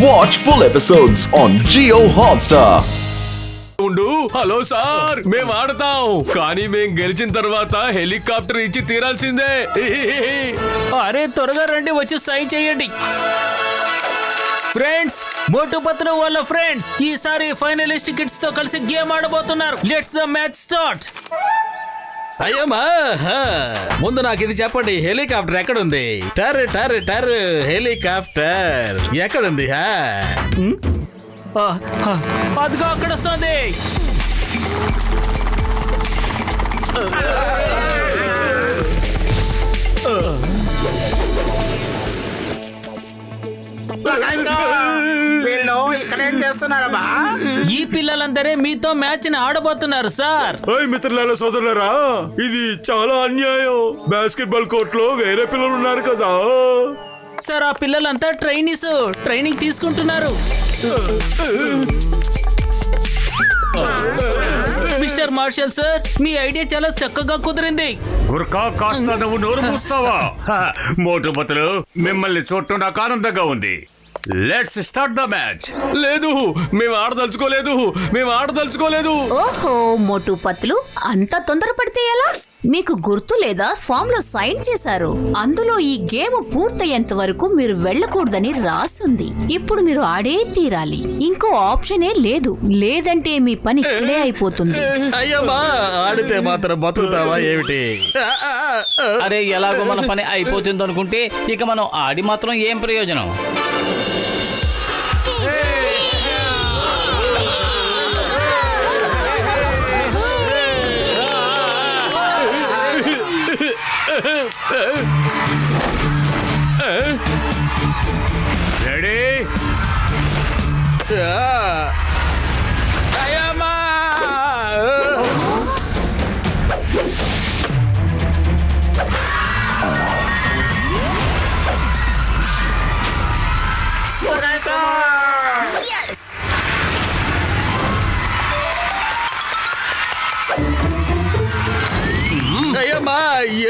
Watch full episodes on Jio Hotstar. Hello sir, మేము ఆడతాం కానీ మేము గెలిచిన తర్వాత హెలికాప్టర్ ఇచ్చి తీరాల్సిందే. అరే త్వరగా రండి, వచ్చి సైన్ చేయండి. ఫ్రెండ్స్, మోటు పత్లు వాళ్ళ ఫ్రెండ్స్ ఈసారి ఫైనలిస్ట్ కిడ్స్ తో కలిసి గేమ్ ఆడబోతున్నారు. Let's the match start. అయ్యమ్మా, ముందు నాకు ఇది చెప్పండి, హెలికాప్టర్ ఎక్కడుంది? టర్ టర్ టర్ హెలికాప్టర్ ఎక్కడుంది? అదిగో అక్కడ వస్తుంది. ఇక్కడేం చేస్తున్నారబ్బా? ఈ పిల్లలందరే మీతో మ్యాచ్ ని ఆడబోతున్నారు సార్. మిత్రులారా, సోదరులారా, ఇది చాలా అన్యాయం. బాస్కెట్ బాల్ కోర్ట్ లో వేరే పిల్లలు ఉన్నారు కదా సార్. ఆ పిల్లలంతా ట్రైనింగ్ తీసుకుంటున్నారు. మిస్టర్ మార్షల్ సార్, మీ ఐడియా చాలా చక్కగా కుదిరింది. గుర్కా, కాస్త నువ్వు నోరు మూస్తావా? మోటు పతులు, మిమ్మల్ని చూడటం నాకు ఆనందంగా ఉంది. Let's start the match. లేదు, మేము ఆడదలుచుకోలేదు. ఓహో మోటు పత్లు, అంత తొందరపడితే ఎలా? మీకు గుర్తు లేదా, ఫామ్ లో సైన్ చేశారు. అందులో ఈ గేమ్ పూర్తయ్యేంత వరకు మీరు వెళ్ళకూడదని రాసుంది. ఇప్పుడు మీరు ఆడే తీరాలి, ఇంకో ఆప్షనే లేదు. లేదంటే మీ పని ఇక్కడే అయిపోతుంది. అయ్యమ్మా, ఆడితే మాత్రం బతుకుతావా ఏమిటి? అరే, ఎలాగో మన పని అయిపోతుంది అనుకుంటే ఇక మనం ఆడి మాత్రం ఏం ప్రయోజనం? రెడీ? అయ్యమ్మా, అయ్యమ్మా,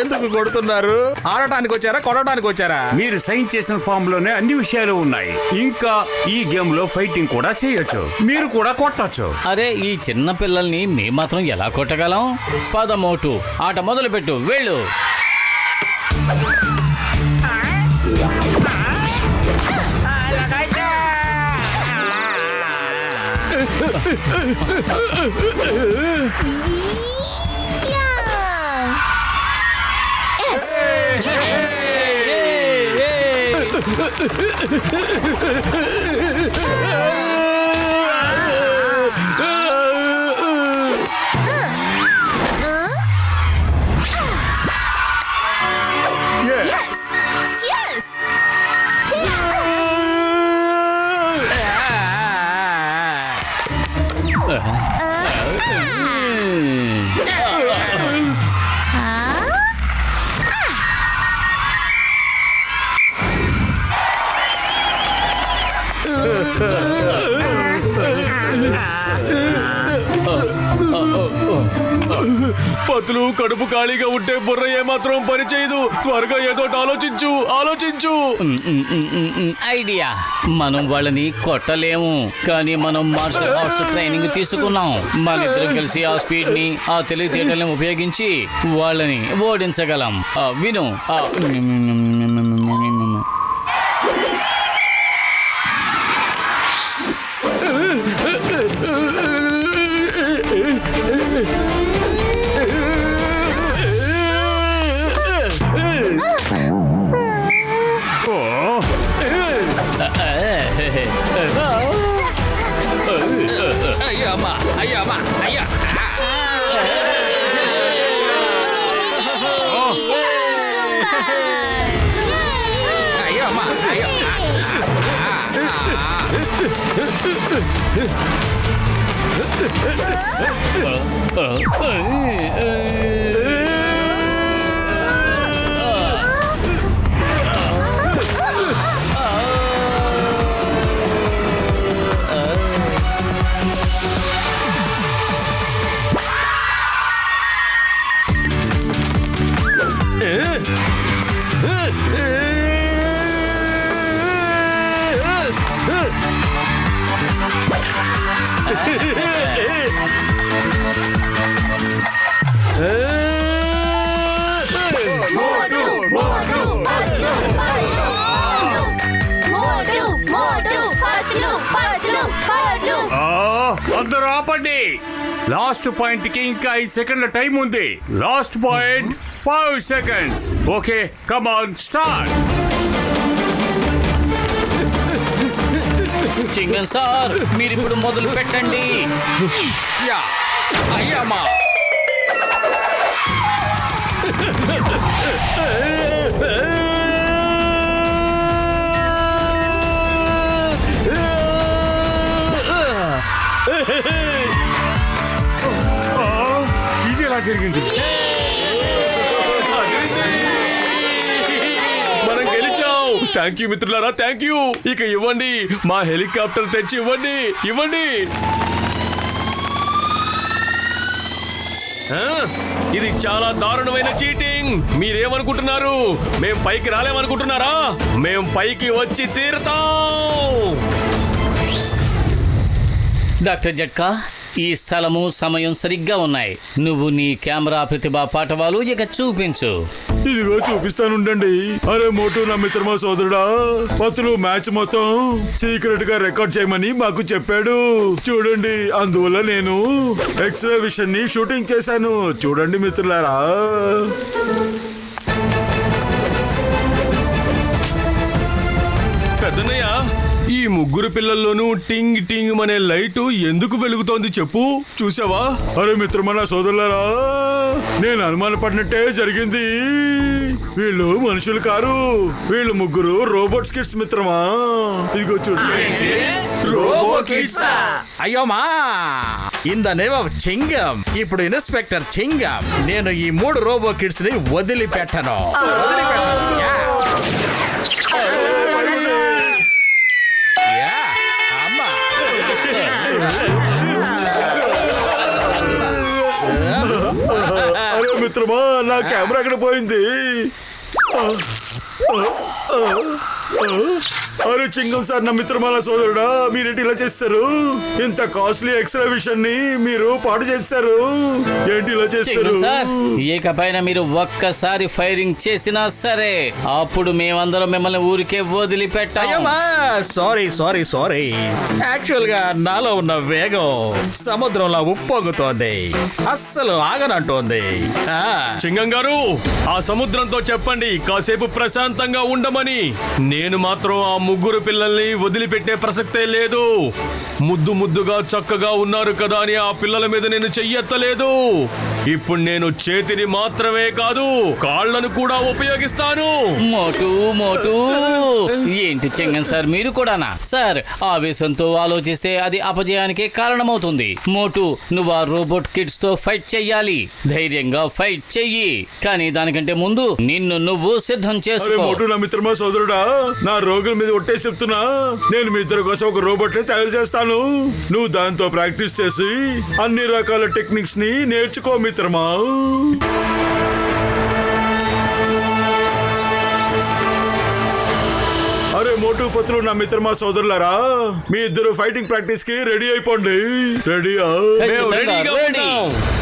ఎందుకు కొడుతున్నారు? ఆడటానికి వచ్చారా, కొనడానికి వచ్చారా? మీరు సైన్ చేసిన ఫామ్ లోనే అన్ని విషయాలు ఉన్నాయి. ఇంకా ఈ గేమ్ లో ఫైటింగ్ కూడా చేయొచ్చు, మీరు కూడా కొట్టొచ్చు. అరే, ఈ చిన్న పిల్లల్ని మేము మాత్రం ఎలా కొట్టగలం? పదమోటు, ఆట మొదలు పెట్టు, వెళ్ళు. పతులు, కడుపు ఖాళీగా ఉంటే బుర్ర ఏమాత్రం పని చేయదు. త్వరగా ఏదో ఆలోచించు. ఐడియా, మనం వాళ్ళని కొట్టలేము, కానీ మనం మార్షల్ ఆర్ట్స్ ట్రైనింగ్ తీసుకున్నాం. మన ఇద్దరం కలిసి ఆ స్పీడ్ ని, ఆ తెలివితేటల్ని ఉపయోగించి వాళ్ళని ఓడించగలం. విను, అందరూ ఆపండి. లాస్ట్ పాయింట్ కి ఇంకా 5 సెకండ్ల టైం ఉంది. Last point 5 seconds. Okay, come on, start. Chingam sir మీరు ఇప్పుడు మొదలు పెట్టండి. అయ్యమ్మా ఇది ఎలా జరిగింది? మనం గెలిచాం. థ్యాంక్ యూ మిత్రులారా, థ్యాంక్ యూ. ఇక ఇవ్వండి, మా హెలికాప్టర్ తెచ్చి ఇవ్వండి, ఇవ్వండి. ఇది చాలా దారుణమైన చీటింగ్. మీరేమనుకుంటున్నారు? మేం పైకి రాలేమనుకుంటున్నారా? మేం పైకి వచ్చి తీరుతాం. డాక్టర్ జట్కా, ఈ స్థలము సమయం సరిగ్గా ఉన్నాయి. నువ్వు నీ కెమెరా ప్రతిభా పాఠవాలు ఇక చూపించు. ఇదిగో చూపిస్తానుండండి. అరే మోటు, నా మిత్రమా సోదరుడా, పతులు మ్యాచ్ మొత్తం సీక్రెట్ గా రికార్డ్ చేయమని మాకు చెప్పాడు. చూడండి, అందువల్ల నేను ఎక్స్రే విషన్ ని షూటింగ్ చేశాను. చూడండి మిత్రులారా. పెద్దన్నయ్య, ఈ ముగ్గురు పిల్లల్లోనూ టింగ్ టింగ్ అనే లైటు ఎందుకు వెలుగుతోంది చెప్పు. చూసావా? అరే మిత్రమా, నా సోదరులారా, నేను అనుమానపడినట్టే జరిగింది. వీళ్ళు మనుషులు కారు. వీళ్ళు ముగ్గురు రోబోట్స్ కిడ్స్ మిత్రమా. ఇదిగో చూడండి. అయ్యోమా in the name of Chingam. ఇప్పుడు ఇన్స్పెక్టర్ చింగం. నేను ఈ 3 రోబో కిడ్స్ ని వదిలిపెట్టను. అరే మిత్రమా, నా కెమెరా ఎక్కడ పోయింది? అరే చింగం సార్, నా మిత్రమా, నా సోదరుడా, మీరేంటి ఇలా చేస్తారు? ఇంత కాస్ట్లీ ఎక్స్రే విషన్ ని మీరు పాడు చేస్తారు. ఏంటి ఇలా చేస్తారు? చింగన్ సార్, ఇకపైన మీరు ఒక్కసారి ఫైరింగ్ చేసినా సరే అప్పుడు మేమందరం మిమ్మల్ని ఊరికే వదిలిపెట్టాం. అయ్యమ్మా సారీ సారీ సారీ. యాక్చువల్ గా నాలో ఉన్న వేగం సముద్రంలో ఉప్పొంగుతోంది, అస్సలు ఆగనంటోంది. చింగం గారు, ఆ సముద్రంతో చెప్పండి కాసేపు ప్రశాంతంగా ఉండమని. నేను మాత్రం ఆ ముగ్గురు పిల్లల్ని వదిలిపెట్టే ప్రసక్తే లేదు. ముద్దు ముద్దుగా చక్కగా ఉన్నారు కదా అని ఆ పిల్లల మీద నేను చెయ్యెత్తలేదు. ఇప్పుడు నేను చేతిని మాత్రమే కాదు, కాళ్లను కూడా ఉపయోగిస్తాను. మోటు మోటు, ఏంటి చింగన్ సార్ మీరు కూడానా? సార్, ఆవేశంతో ఆలోచిస్తే అది అపజయానికే కారణమవుతుంది. మోటు, నువ్వు ఆ రోబోట్ కిడ్స్ తో ఫైట్ చెయ్యాలి. ధైర్యంగా ఫైట్ చెయ్యి. కానీ దానికంటే ముందు నిన్ను నువ్వు సిద్ధం అరే చేసుకో. మోటు, నా మిత్రమా సోదరుడా, నా రోగుల మీద ఒట్టేసి చెప్తున్నా, నేను మీ ఇద్దరి కోసం ఒక రోబోట్ ని తయారు చేస్తాను. నువ్వు దాంతో ప్రాక్టీస్ చేసి అన్ని రకాల టెక్నిక్స్ ని నేర్చుకో మిత్రమా. అరే మోటు, పతులు, నా మిత్రమా సోదరులారా, మీ ఇద్దరు ఫైటింగ్ ప్రాక్టీస్ కి రెడీ అయిపోండి. రెడీయా? మేము ఖచ్చితంగా రెడీగా రెడీ. ఉన్నాం.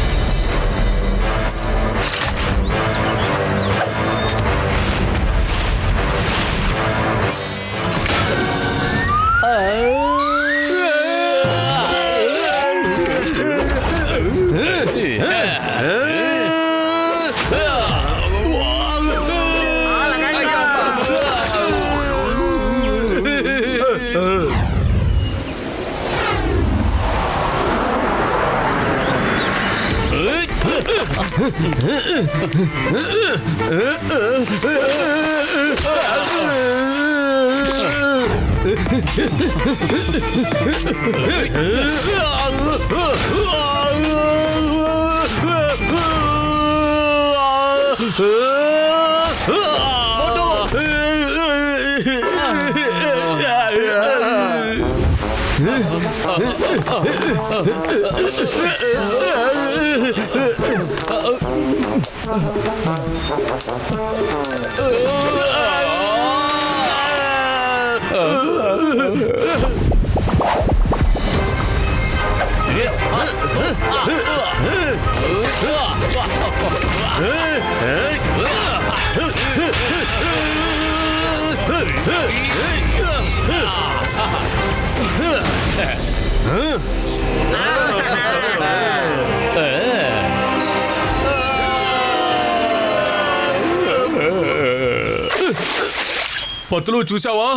పతులు చూసావా,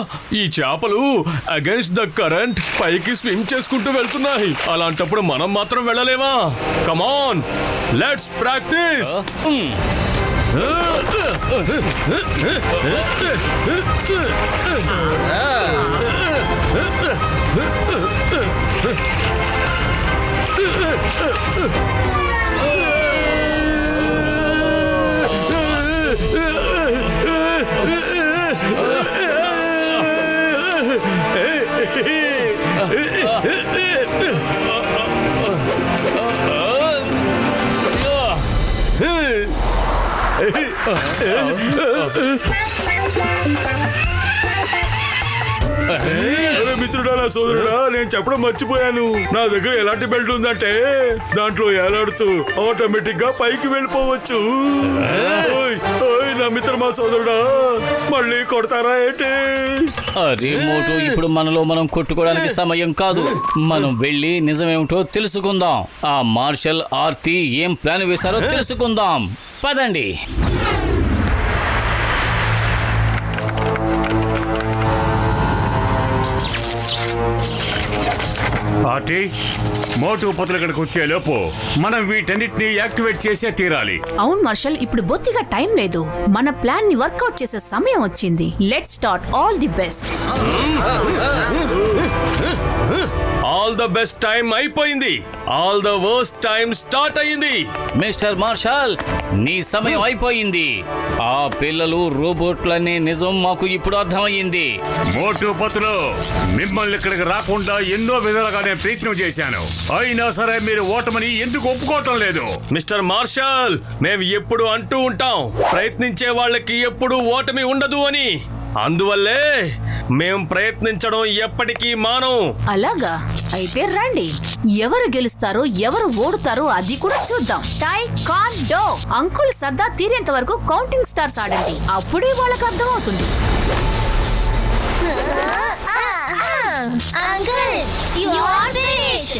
ఈ చేపలు అగైన్స్ ద కరెంట్ పైకి స్విమ్ చేసుకుంటూ వెళ్తున్నాయి. అలాంటప్పుడు మనం మాత్రం వెళ్ళలేమా? కమాన్, లెట్స్ ప్రాక్టీస్. అరే మిత్రుడా, నా సోదరుడా, నేను చెప్పడం మర్చిపోయాను. నా దగ్గర ఎలాంటి బెల్ట్ ఉందంటే దాంట్లో ఏలాడుతూ ఆటోమేటిక్ గా పైకి వెళ్ళిపోవచ్చు. ఓయ్, ఓయ్, నా మిత్రమా సోదరుడా, మళ్ళీ కొడతారా ఏంటి? అరే మోటు, ఇప్పుడు మనలో మనం కొట్టుకోవడానికి సమయం కాదు. మనం వెళ్ళి నిజమేమిటో తెలుసుకుందాం. ఆ మార్షల్, ఆర్తి ఏం ప్లాన్ వేశారో తెలుసుకుందాం. పదండి. ఆర్టీ, మోటు పతులు ఇక్కడికి వచ్చే లోపు మనం వీటన్నిటిని యాక్టివేట్ చేసే తీరాలి. అవును మార్షల్, ఇప్పుడు బొత్తిగా టైం లేదు. మన ప్లాన్ ని వర్కౌట్ చేసే సమయం వచ్చింది. Let's start. All the best. All the best time అయిపోయింది. All the worst time start అయ్యింది. మిస్టర్ మార్షల్, నీ సమయం అయిపోయింది. ఆ పిల్లలు రోబోట్లనే నిజం మాకు ఇప్పుడు అర్థమయ్యింది. మోటు పతులు, మిమ్మల్ని ఇక్కడికి రాకుండా ఎన్నో విధాలుగా నేను ప్రయత్నం చేశాను. అయినా సరే మీరు ఓటమని ఎందుకు ఒప్పుకోవటం లేదు? మిస్టర్ మార్షల్, మేము ఎప్పుడు అంటూ ఉంటాం, ప్రయత్నించే వాళ్ళకి ఎప్పుడు ఓటమి ఉండదు అని. అందువల్లే మేం ప్రయత్నించడం ఎప్పటికీ మానం. అలాగా? అయితే రండి, ఎవరు గెలుస్తారో ఎవరు ఓడుతారో అది కూడా చూద్దాం. టై కాన్ డో. అంకుల్ సర్దా తీరేంత వరకు కౌంటింగ్ స్టార్స్ ఆడండి. అప్పుడే వాళ్ళకి అర్థం అవుతుంది. Uncle, you are finished.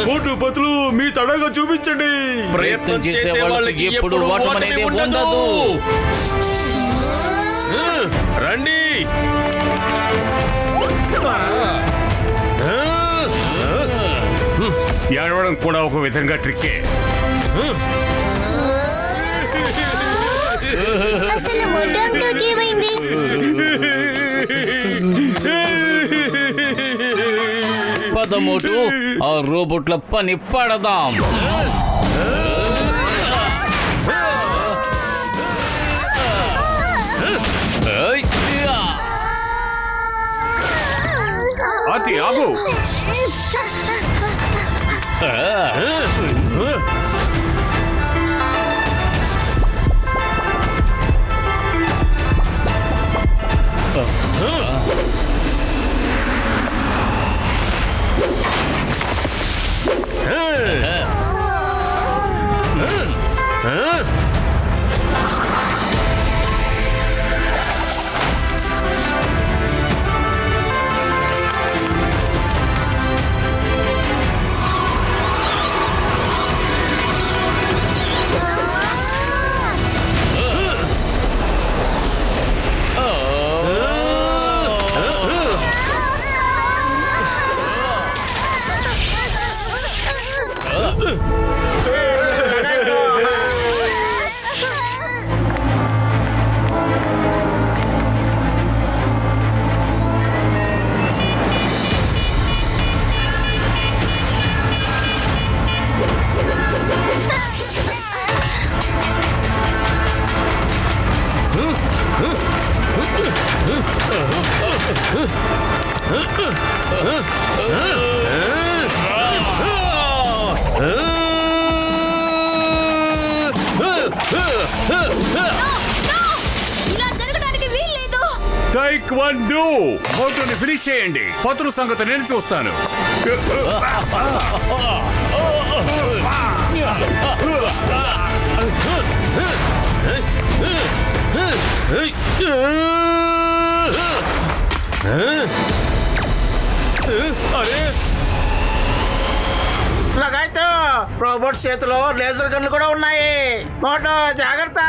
మోటు పతులు, మీ తడగా చూపించండి. ప్రయత్నం చేసే వాళ్ళకి ఎప్పుడు ఓటమి ఉండదు. రండి. ఏడవడం కూడా ఒక విధంగా ట్రిక్కే. అసలు మోటు అంకుల్కి ఏమైంది? పదమోటు, ఆ రోబోట్ల పని పడదాం. ఆర్టీ, ఆగు. ఇలా జరగడానికి వీల్లేదు. Take 1 do. మోటోని ఫినిష్ చేయండి. పతులు సంగతి నేను చూస్తాను. అరే నాకైతే రోబోట్ చేతిలో లేజర్ గన్లు కూడా ఉన్నాయి. మోటో జాగ్రత్త.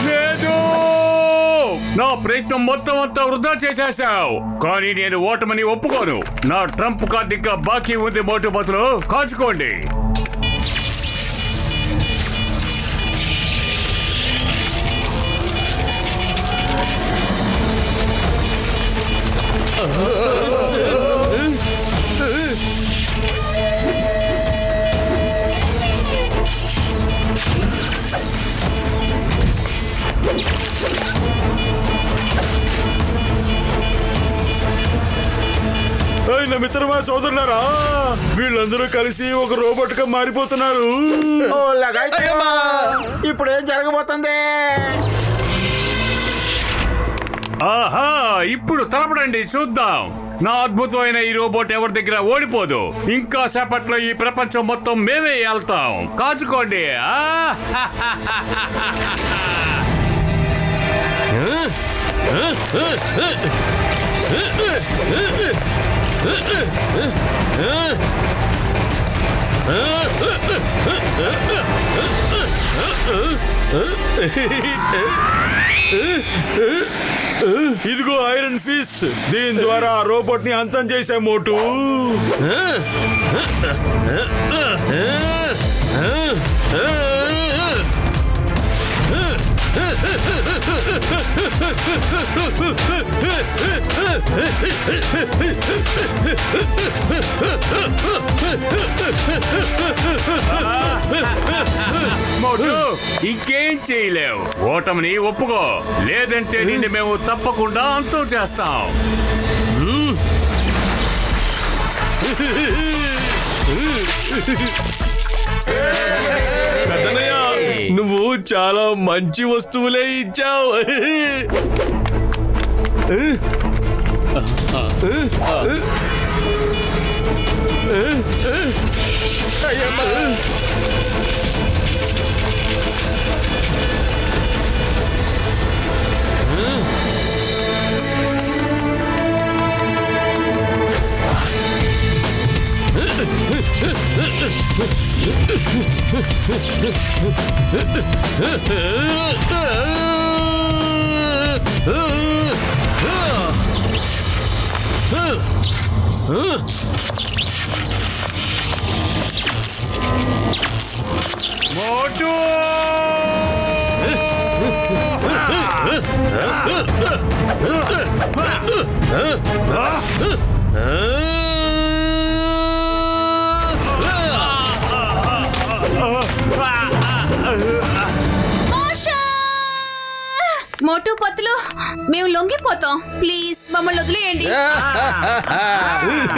లేదు, నా ప్రయత్నం మొత్తం అంతా వృధా చేసేసావు. కానీ నేను ఓటమని ఒప్పుకోను. నా ట్రంప్ కార్డు ఇంకా బాకీ ఉంది. మోటు బతులు కాచుకోండి. నా మిత్రమా సోదరులారా, వీళ్ళందరూ కలిసి ఒక రోబోట్ గా మారిపోతున్నారు. ఇప్పుడు ఏం జరగబోతుంది? ఆహా, ఇప్పుడు తలపడండి, చూద్దాం. నా అద్భుతమైన ఈ రోబోట్ ఎవరి దగ్గర ఓడిపోదు. ఇంకా సేపట్లో ఈ ప్రపంచం మొత్తం మేమే వెళ్తాం. కాచుకోండి. ఇదిగో ఐరన్ ఫిస్ట్. దీని ద్వారా ఆ రోబోట్ ని అంతం చేసే మోటు. మోటు, ఇంకేం చేయలేవు. ఓటమిని ఒప్పుకో, లేదంటే నిన్ను మేము తప్పకుండా అంతం చేస్తాం. పెద్దనయ్య, నువ్వు చాలా మంచి వస్తువులే ఇచ్చావు. మోటు, మోటు పత్తులు, మేము లొంగిపోతాం. ప్లీజ్ మమ్మల్ని వదిలేయండి.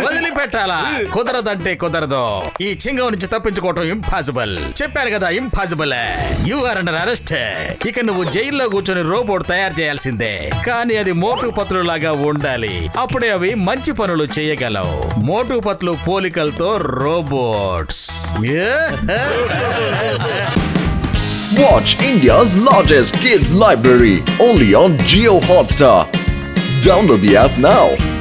వదిలిపెట్టాలా? కుదరదంటే కుదరదు. ఈ చింగం నుంచి తప్పించుకోవటం ఇంపాసిబుల్. చెప్పాను కదా, impossible. You are under arrest. ఇక నువ్వు జైల్లో కూర్చొని రోబోట్ తయారు చేయాల్సిందే. కానీ అది మోటు పత్రులు లాగా ఉండాలి. అప్పుడే అవి మంచి పనులు చేయగలవు. మోటు పత్రులు పోలికలతో robots. Watch India's largest kids library only on Jio Hotstar. Download the app now.